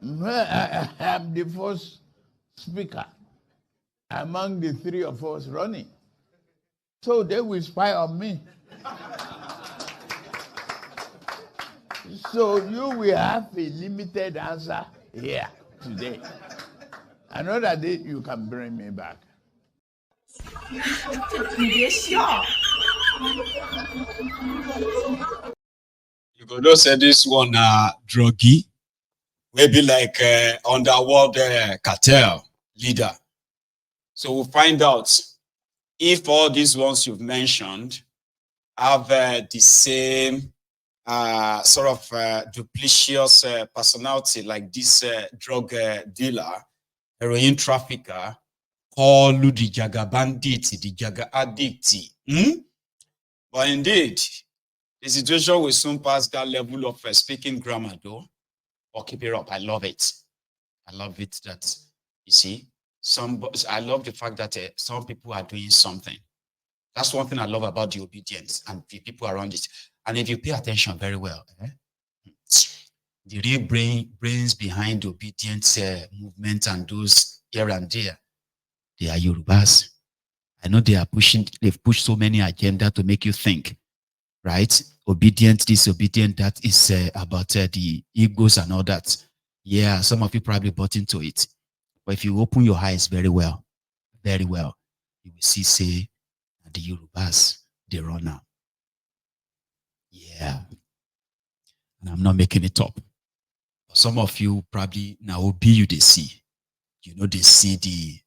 I'm the first speaker among the three of us running. So they will spy on me. So you will have a limited answer here today. Another day you can bring me back. You go know say this one druggy, maybe like underworld cartel leader. So we'll find out if all these ones you've mentioned have the same sort of duplicitous personality like this drug dealer, heroin trafficker, called the Jaga bandit, the Jaga addict. But indeed, the situation will soon pass that level of speaking grammar, though. Or keep it up. I love it. I love it that, you see, I love the fact that some people are doing something. That's one thing I love about the obedience and the people around it. And if you pay attention very well, the real brains behind the obedience movement and those here and there, they are Yorubas. I know they've pushed so many agenda to make you think, right? Obedient, disobedient, that is about the egos and all that. Yeah, some of you probably bought into it. But if you open your eyes very well, you will see, say, the Yorubas, they run now. Yeah. And I'm not making it up. But some of you probably now be you they see. You know, they see the,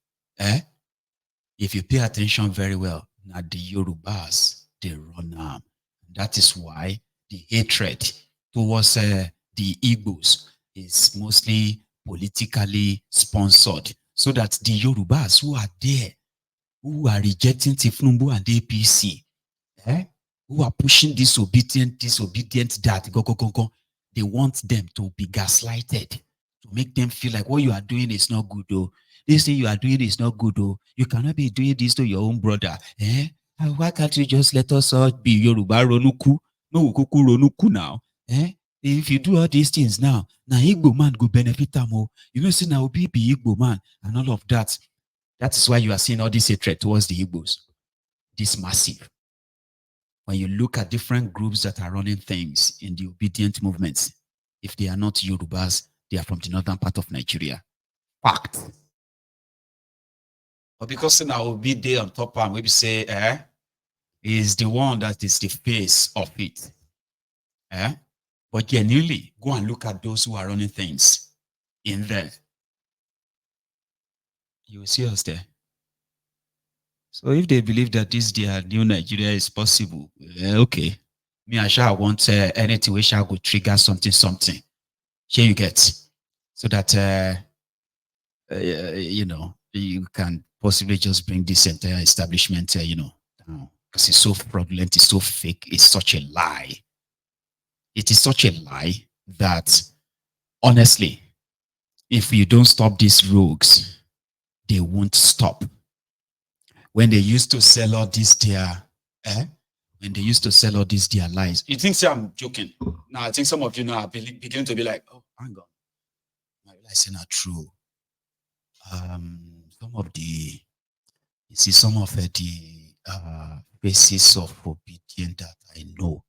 if you pay attention very well, now the Yorubas, they run now. That is why the hatred towards the Igbos is mostly politically sponsored. So that the Yorubas who are there, who are rejecting Tinubu and APC, who are pushing disobedient that, they want them to be gaslighted, to make them feel like what you are doing is not good, though. This thing you are doing is not good, though. You cannot be doing this to your own brother. Why can't you just let us all be Yoruba Ronuku? No, Kuku Ronuku now. If you do all these things now Igbo man go benefit them. You know, see now be Igbo man and all of that. That is why you are seeing all this hatred towards the Igbos. This massive. When you look at different groups that are running things in the obedient movements, if they are not Yorubas, they are from the northern part of Nigeria. Fact. But because now will be there on top and maybe say, is the one that is the face of it. But genuinely, go and look at those who are running things in there. You will see us there. So if they believe that this their new Nigeria is possible, okay. Me, I shall want anything which shall go trigger something. Here you get. So that, you know, you can possibly just bring this entire establishment, you know, down. Because it's so fraudulent, it's so fake, it's such a lie. It is such a lie that, honestly, if you don't stop these rogues, they won't stop. When they used to sell all these their, when they used to sell all these their lies, you think I'm joking? Now I think some of you now are beginning to be like, oh, hang on, my lies are not true. Some of the, you see, some of the basis of obedience that I know,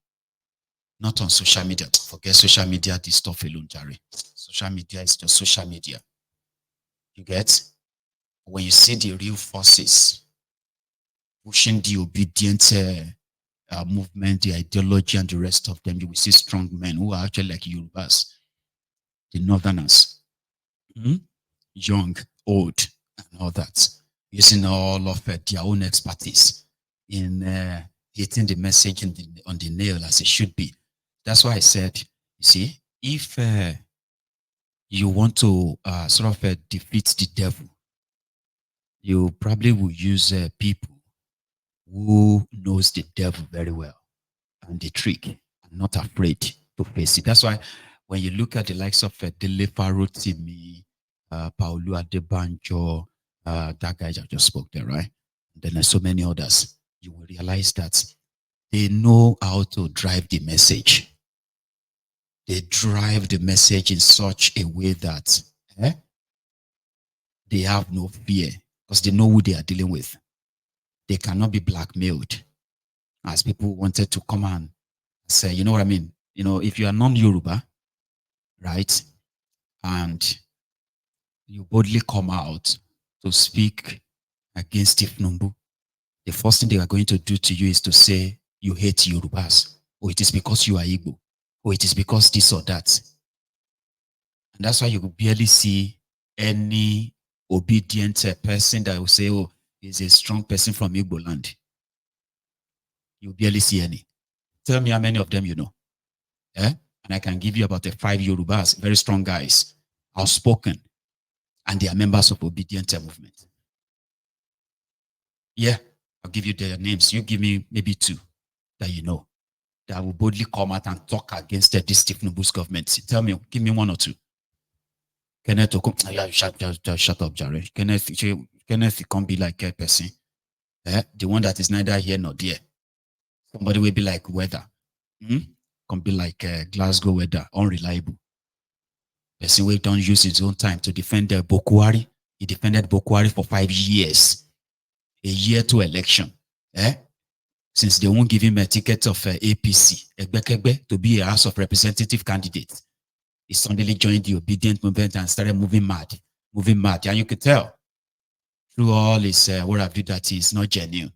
not on social media. Forget social media, this stuff alone, Jerry. Social media is just social media. You get? When you see the real forces pushing the obedient movement, the ideology, and the rest of them, you will see strong men who are actually like Yorubas, the Northerners, young, old, and all that, using all of their own expertise in hitting the message on the nail as it should be. That's why I said, you see, if you want to sort of defeat the devil, you probably will use people who knows the devil very well and the trick and not afraid to face it. That's why when you look at the likes of Dele Farotimi, Paulu Adebanjo, that guy I just spoke there, right? And then there's so many others. You will realize that they know how to drive the message. they drive the message in such a way that they have no fear because they know who they are dealing with. They cannot be blackmailed. As people wanted to come and say, you know what I mean? You know, if you are non-Yoruba, right, and you boldly come out to speak against Tinubu, the first thing they are going to do to you is to say you hate Yorubas, or it is because you are Igbo, or it is because this or that. And that's why you barely see any obedient person that will say, oh, he's a strong person from Igbo land. You barely see any. Tell me how many of them you know. And I can give you about 5 Yorubas, very strong guys, outspoken, and they are members of obedient movement. Yeah, I'll give you their names. You give me maybe 2 that you know that will boldly come out and talk against this Tinubu's government. Tell me, give me 1 or 2. Kenneth, shut up, Jerry. Kenneth, you can't be like a person. The one that is neither here nor there. Somebody will be like weather. Can be like Glasgow weather, unreliable. Person will don't use his own time to defend Bokwari. He defended Bokwari for 5 years. A year to election. Since they won't give him a ticket of APC, Egbekegbe, to be a House of Representative candidate. He suddenly joined the obedient movement and started moving mad. And you could tell through all his what have you that he's not genuine.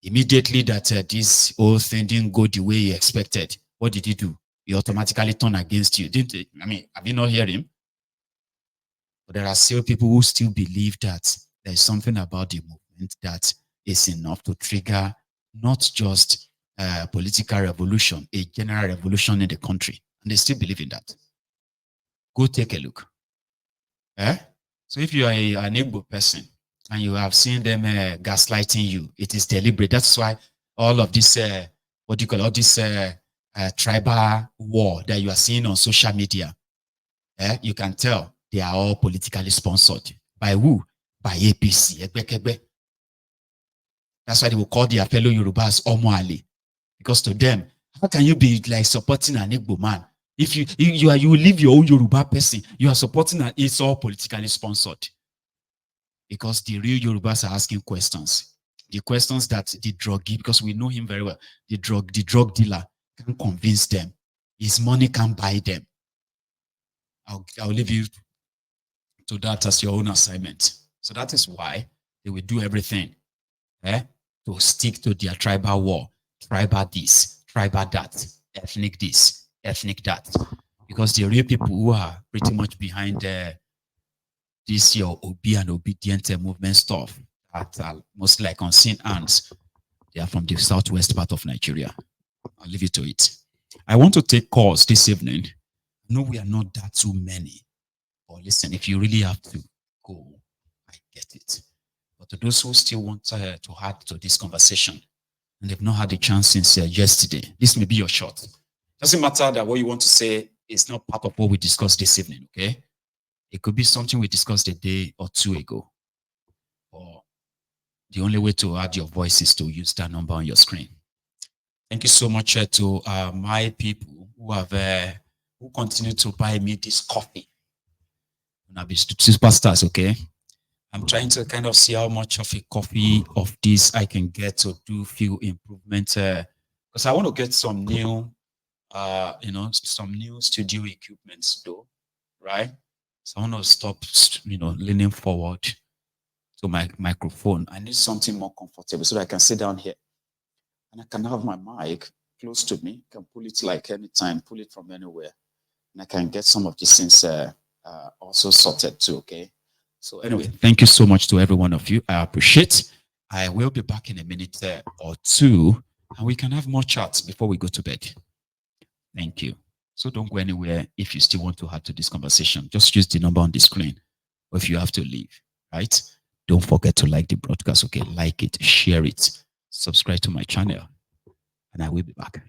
Immediately that this whole thing didn't go the way he expected, what did he do? He automatically turned against you. Didn't he? I mean, have you not heard him? But there are still people who still believe that there's something about the movement that is enough to trigger not just a political revolution, a general revolution in the country. And they still believe in that. Go take a look. So if you are an Igbo person and you have seen them gaslighting you, it is deliberate. That's why all of this, all this tribal war that you are seeing on social media, you can tell they are all politically sponsored. By who? By APC. That's why they will call their fellow Yorubas Omoale. Because to them, how can you be like supporting an Igbo man? If you leave your own Yoruba person, you are supporting and it's all politically sponsored. Because the real Yorubas are asking questions. The questions that the druggie, because we know him very well, the drug dealer can convince them. His money can buy them. I'll leave you to that as your own assignment. So that is why they will do everything to stick to their tribal war, tribal this, tribal that, ethnic this, ethnic that. Because the real people who are pretty much behind this your OB and obedient movement stuff that are most like unseen hands, they are from the southwest part of Nigeria. I'll leave you to it. I want to take calls this evening. No, we are not that too many. But listen, if you really have to go, I get it. But to those who still want to add to this conversation, and they've not had a chance since yesterday, this may be your shot. Doesn't matter that what you want to say is not part of what we discussed this evening, okay? It could be something we discussed a day or 2 ago. Or the only way to add your voice is to use that number on your screen. Thank you so much to my people who have who continue to buy me this coffee. Now be superstars, okay? I'm trying to kind of see how much of a coffee of this I can get to do few improvements. Because I want to get some new, some new studio equipments though, right? So I want to stop, leaning forward to my microphone. I need something more comfortable so that I can sit down here. And I can have my mic close to me. I can pull it like anytime, pull it from anywhere. And I can get some of these things also sorted too, okay? So anyway, thank you so much to every one of you. I appreciate. I will be back in a minute or 2, and we can have more chats before we go to bed. Thank you. So don't go anywhere if you still want to add to this conversation. Just use the number on the screen. Or if you have to leave, right? Don't forget to like the broadcast, okay? Like it, share it, subscribe to my channel, and I will be back.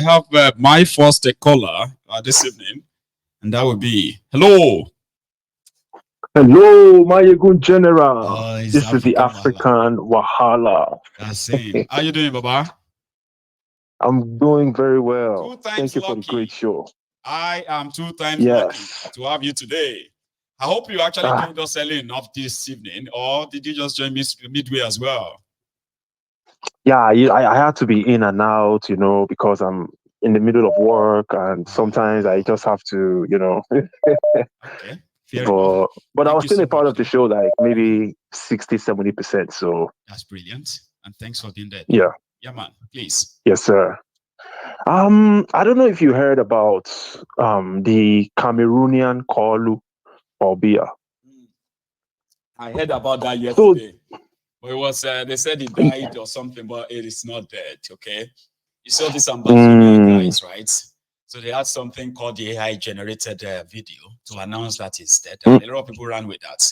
have my first caller this evening, and that will be hello. Hello, Mayegun General. Oh, This is the African Wahala. That's it. How you doing, Baba? I'm doing very well. Two times Thank you lucky. for the great show. I am 2 times lucky to have you today. I hope you actually joined us early enough this evening, or did you just join me midway as well? Yeah, I had to be in and out, because I'm in the middle of work, and sometimes I just have to, Okay, fair enough. But I was still a part of the show, like maybe 60-70%. So that's brilliant, and thanks for being there. Yeah, man, please. Yes, sir. I don't know if you heard about the Cameroonian Kolu or Bia. I heard about that yesterday. But it was they said he died or something, but it is not dead. Okay, you saw these Amazonian guys, right? So they had something called the AI generated video to announce that it's dead. And a lot of people ran with that.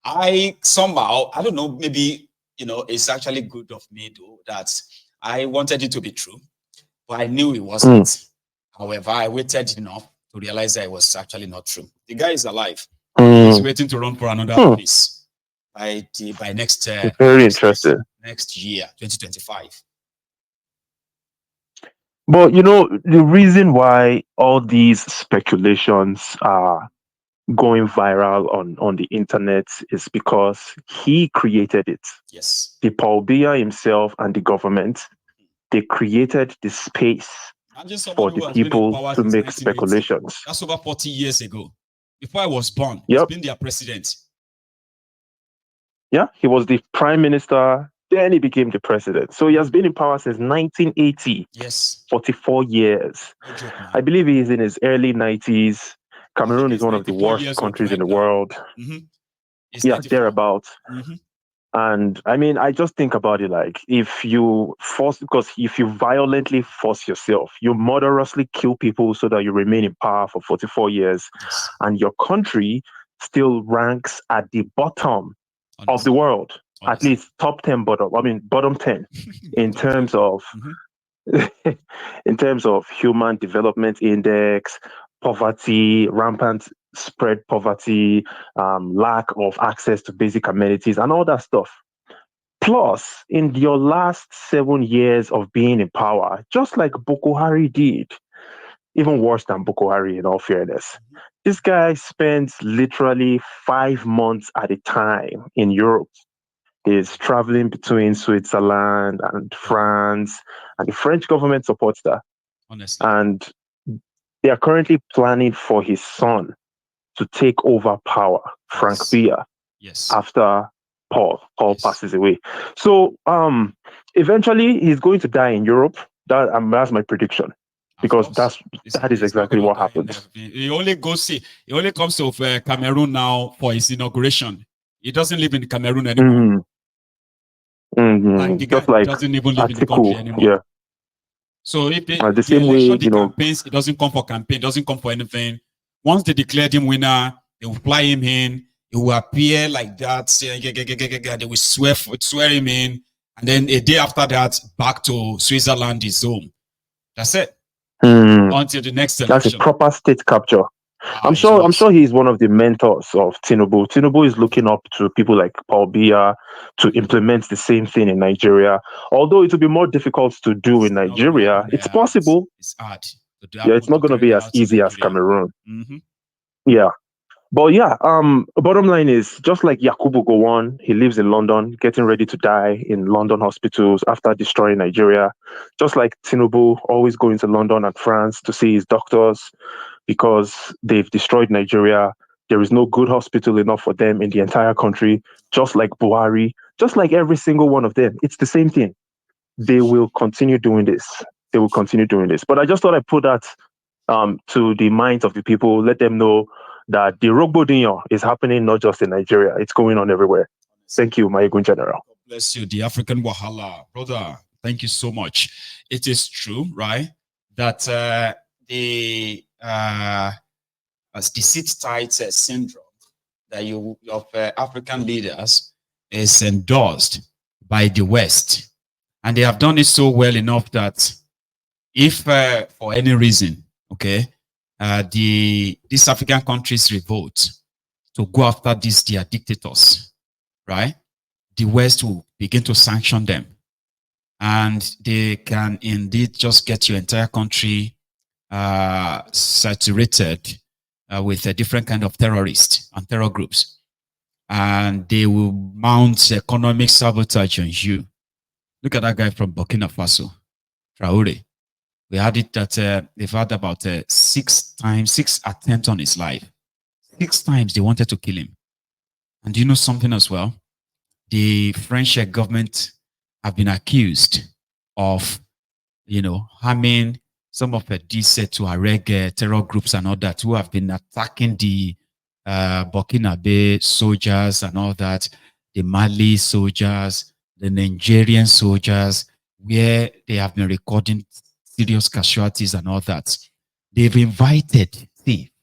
I somehow, I don't know, maybe it's actually good of me though that I wanted it to be true, but I knew it wasn't. However, I waited enough to realize that it was actually not true. The guy is alive. He's waiting to run for another place by next very interesting next year, 2025. But the reason why all these speculations are going viral on the internet is because he created it. Yes. The Paul Biya himself and the government, they created the space for the people to make speculations. That's over 40 years ago. Before I was born, he's been their president. Yeah, he was the prime minister, then he became the president. So he has been in power since 1980. Yes. 44 years. No joke, man. I believe he is in his early 90s. Cameroon is one of the worst countries in the world. Yeah, thereabouts. And I mean, I just think about it like if you violently force yourself, you murderously kill people so that you remain in power for 44 years, and your country still ranks at the bottom of the world, at least top 10 bottom 10 in terms of in terms of human development index, poverty, rampant spread poverty, lack of access to basic amenities, and all that stuff. Plus, in your last 7 years of being in power, just like Boko Haram did, even worse than Boko Haram in all fairness, this guy spends literally 5 months at a time in Europe. He's traveling between Switzerland and France, and the French government supports that. Honestly. And they are currently planning for his son to take over power, Frank Biya, after Paul passes away. So eventually he's going to die in Europe. That's my prediction. Because that is exactly what happens. He only comes to Cameroon now for his inauguration. He doesn't live in Cameroon anymore. Like the guy doesn't even live in the country anymore. Yeah. So if the same way, campaigns, it doesn't come for campaign, doesn't come for anything. Once they declared him winner, they will fly him in. He will appear like that. They will swear him in, and then a day after that, back to Switzerland, his home. That's it. Until the next election. That's a proper state capture. I'm sure he's one of the mentors of Tinubu. Tinubu is looking up to people like Paul Biya to implement the same thing in Nigeria. Although it will be more difficult to do in Nigeria, it's possible. It's hard. Yeah, it's not going to be as easy as Cameroon. Yeah. But yeah, bottom line is just like Yakubu Gowon, he lives in London, getting ready to die in London hospitals after destroying Nigeria. Just like Tinubu, always going to London and France to see his doctors because they've destroyed Nigeria. There is no good hospital enough for them in the entire country. Just like Buhari, just like every single one of them. It's the same thing. They will continue doing this. But I just thought I'd put that to the minds of the people, let them know that the Rogbodinho is happening not just in Nigeria, it's going on everywhere. Thank you, Mayegun General. God bless you, the African Wahala. Brother, thank you so much. It is true, right, that the sit-tight syndrome that of African leaders is endorsed by the West. And they have done it so well enough that if for any reason, okay, these African countries revolt to go after these their dictators, right? The West will begin to sanction them, and they can indeed just get your entire country saturated with a different kind of terrorists and terror groups, and they will mount economic sabotage on you. Look at that guy from Burkina Faso, Traore. We had it that they've had about six attempts on his life. 6 times they wanted to kill him. And do you know something as well? The French government have been accused of, harming some of these Tuareg terror groups and all that who have been attacking the Burkinabe soldiers and all that, the Mali soldiers, the Nigerian soldiers, where they have been recording serious casualties and all that. They've invited,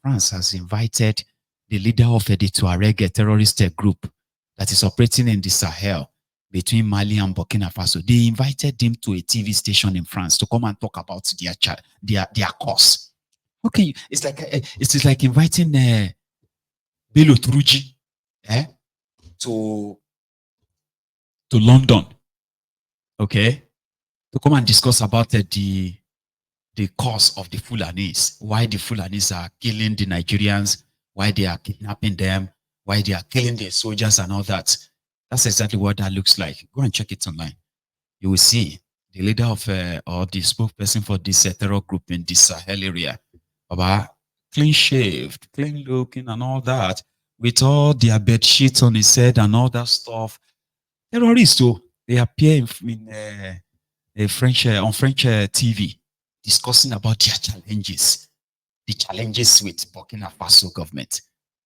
France has invited the leader of the Tuareg terrorist group that is operating in the Sahel between Mali and Burkina Faso. They invited him to a TV station in France to come and talk about their cause. Okay, it's like inviting Bello Turuji to London, okay, to come and discuss about the cause of the Fulanis, why the Fulanis are killing the Nigerians, why they are kidnapping them, why they are killing their soldiers and all that. That's exactly what that looks like. Go and check it online. You will see the leader of or the spokesperson for this terror group in the Sahel area, about clean shaved, clean looking and all that, with all their bed sheets on his head and all that stuff. Terrorists, so they appear in French on French TV discussing about their challenges, the challenges with Burkina Faso government,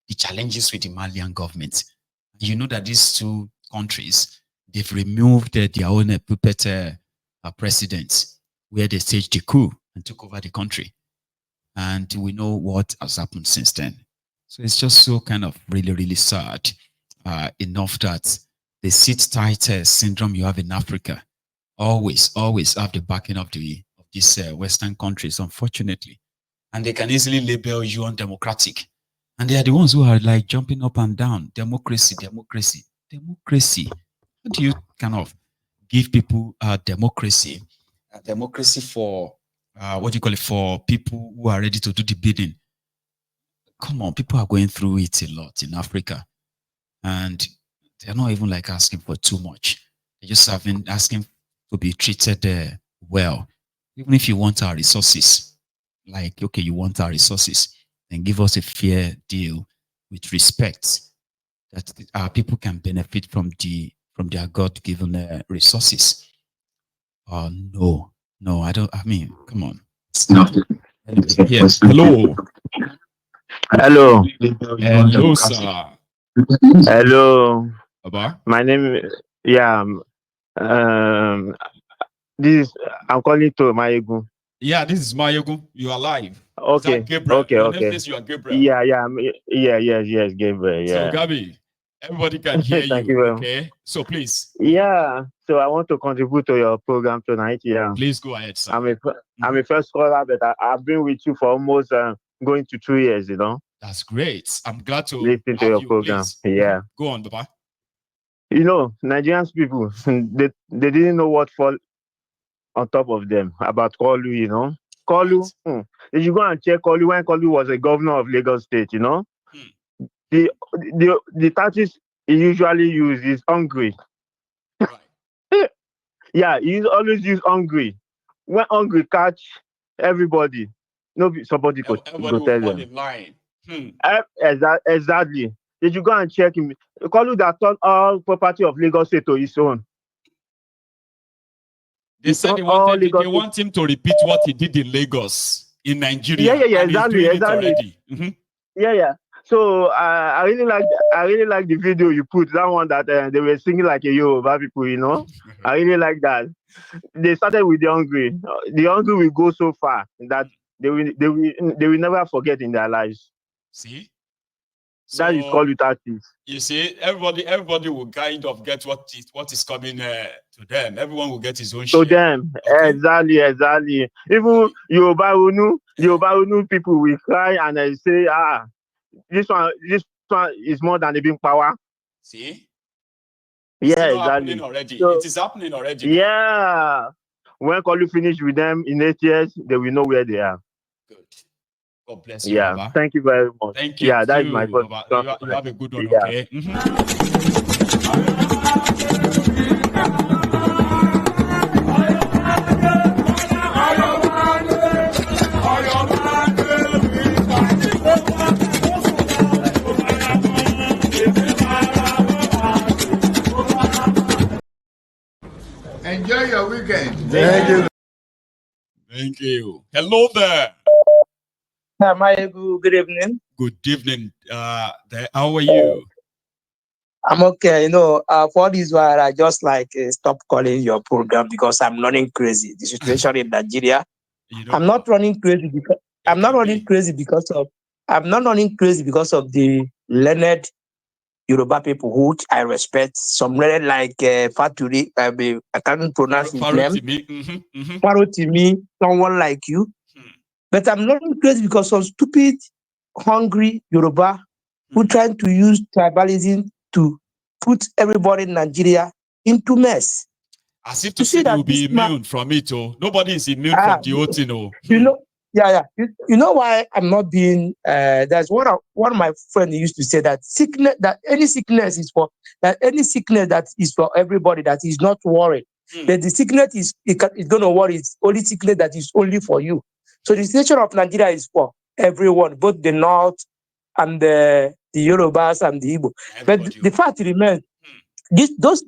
the challenges with the Malian government. You know that these two countries, they've removed their own puppet presidents, where they staged the coup and took over the country. And we know what has happened since then. So it's just so kind of really, really sad. Enough that the sit tight syndrome you have in Africa always have the backing of these Western countries, unfortunately. And they can easily label you undemocratic. And they are the ones who are like jumping up and down. Democracy, democracy, democracy. How do you kind of give people democracy? Democracy for, what do you call it, for people who are ready to do the bidding? Come on, people are going through it a lot in Africa. And they're not even like asking for too much. They're just asking to be treated well. Even if you want our resources, like, okay, you want our resources, then give us a fair deal with respect that our people can benefit from their God-given resources. No, I don't. I mean, come on. Anyway, yes. Hello. Hello, sir. Hello. Baba? My name is, this is, I'm calling to Mayegun. Yeah, this is Mayegun. You are live. Okay. Is that Gabriel? Okay. Your Okay. name says you are Gabriel. Yes, Gabriel. Yeah. So, Gabi, everybody can hear Thank you. you. Okay. So, please. Yeah. So I want to contribute to your program tonight. Yeah. Please go ahead, sir. I'm a first caller, but I've been with you for almost going to 2 years. You know. That's great. I'm glad to listen to your program. Please. Yeah. Go on, Baba. You know, Nigerian people, they didn't know what fall on top of them about Kolu, you know. Kolu, right. If you go and check Kolu, when Kolu was a governor of Lagos State, you know, the tactics he usually uses is hungry. Right. Yeah, he always use hungry. When hungry catch everybody, somebody go tell them. In line. Exactly. Did you go and check him? Kolu that turned all property of Lagos State to his own. They said they want him to repeat what he did in Lagos, in Nigeria. Yeah, and exactly. He's doing it already. Mm-hmm. Yeah. So I really like the video you put. That one that they were singing like a Yoruba people, you know. I really like that. They started with the hungry. The hungry will go so far that they will never forget in their lives. See, That is called tactics. You see, everybody will kind of get what is coming to them. Everyone will get his own share. To them, okay? Exactly. Even Yoruba Unu people will cry and say, this one is more than the being power. See? Yeah, it's exactly. Happening already. So, it is happening already. Yeah. Now. When Kolu finish with them in 8 years, they will know where they are. Good. God bless you, yeah, Baba. Thank you very much. Thank you. Yeah, that is my first. You have a good one, okay? Enjoy your weekend. Thank you. Thank you. Hello there. Good evening. Good evening. How are you? I'm okay. For this while, I just stop calling your program because I'm running crazy. The situation in Nigeria. I'm not running crazy because I'm not running crazy because of the learned Yoruba people who I respect. Some learned like Faturi. I can't pronounce his name. Farotimi, someone like you. But I'm not crazy because of stupid, hungry Yoruba who trying to use tribalism to put everybody in Nigeria into mess. As if to say they will be immune from it. Oh, nobody is immune from the whole thing. Oh. You know why I'm not being. That's one of my friends used to say that any sickness that is for everybody, that is not worried. That the sickness is going to worry. It's only sickness that is only for you. So the situation of Nigeria is for everyone, both the North and the Yorubas and the Igbo. But the fact remains, those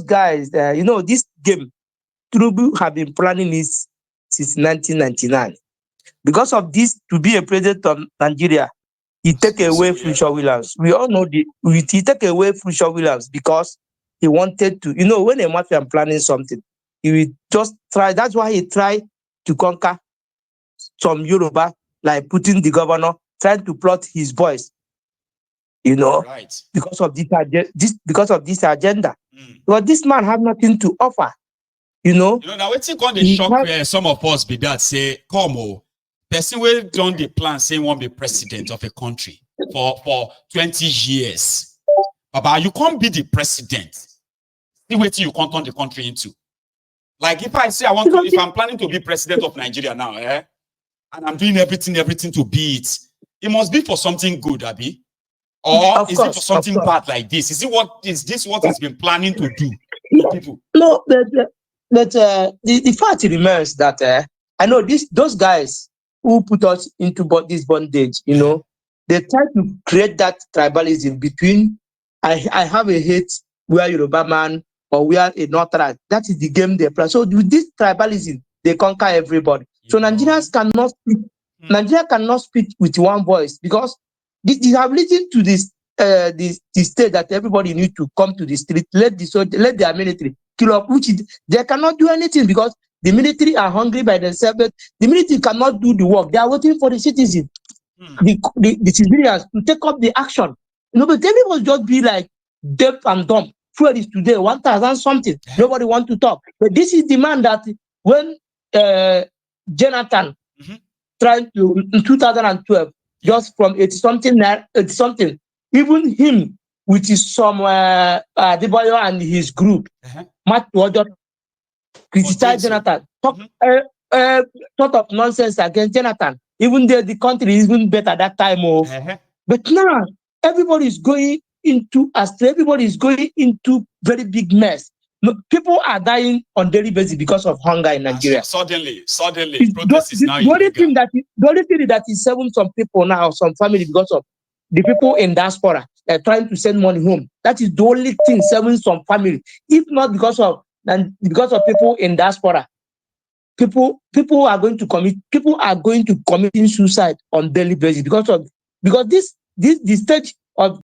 guys, this game, Tinubu have been planning this since 1999. Because of this, to be a president of Nigeria, he take away Future Williams. We all know he take away Future Williams because he wanted to. When a mafia planning something, he will just try. That's why he tried to conquer some Yoruba, like putting the governor, trying to plot his voice. Because of this agenda. But this man have nothing to offer. Now waiting on the shock where some of us be that say, come on, person will done the plan saying won't be president of a country for 20 years. Baba, you can't be the president. See what you can't turn the country into. Like if I say if I'm planning to be president of Nigeria now, and I'm doing everything to be it, it must be for something good, Abi. Or it for something bad like this? Is this what he's been planning to do to people? No, but the fact remains that I know those guys who put us into this bondage, they try to create that tribalism between I have a hate where Yoruba man or we are a Northern. That is the game they play. So with this tribalism, they conquer everybody. So Nigerians cannot speak. Nigeria cannot speak with one voice because this have leading to this the state that everybody need to come to the street, let their military kill up, which they cannot do anything because the military are hungry by themselves. But the military cannot do the work. They are waiting for the citizens, the civilians to take up the action. But everybody just be like deaf and dumb. Fuel is today 1,000 something. Nobody want to talk. But this is the man that when Jonathan tried to in 2012. Just from 80-something, even him with his Adebayo and his group, Matt Wardon criticized Jonathan, talk of nonsense against Jonathan. Even though the country is even better that time, but now everybody is going into very big mess. People are dying on daily basis because of hunger in Nigeria. Suddenly, protest is now the only thing that is saving some people now, some family, because of the people in diaspora that are trying to send money home. That is the only thing saving some family. If not because of people in diaspora, people are going to commit suicide on daily basis because the stage of